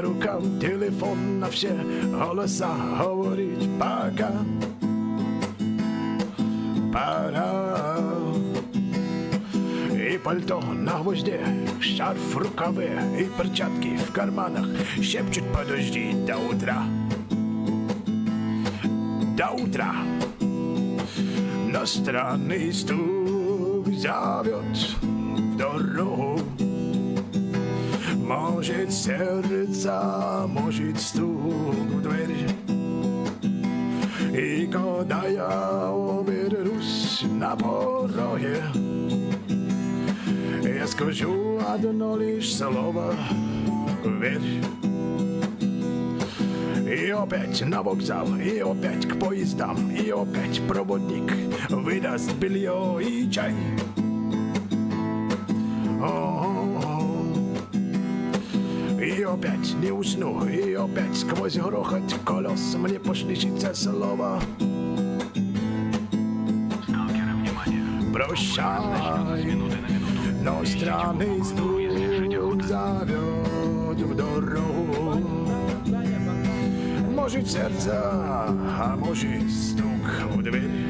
по рукам телефон на все голоса говорить пока. Пора. И пальто на гвозде, шарф в рукаве и перчатки в карманах шепчут: подожди до утра. До утра. Но странный стук зовет в дорогу. Может сердце, может стук в дверь. И когда я обернусь на пороге, я скажу одно лишь слово: верь. И опять на вокзал, и опять к поездам, и опять проводник выдаст белье и чай. И опять не усну, и опять сквозь грохот колес мне послышится слово: прощай. Но странный стук зовет в дорогу. Может сердце, а может стук в дверь.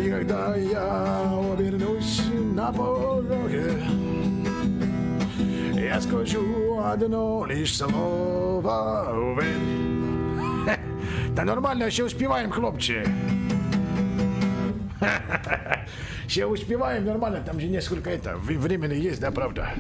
И когда я обернусь на пороге, я скажу одно лишь слово: верь. Да нормально, ще успеваем, хлопцы. Ще успеваем, нормально, там же несколько времени есть, да, правда?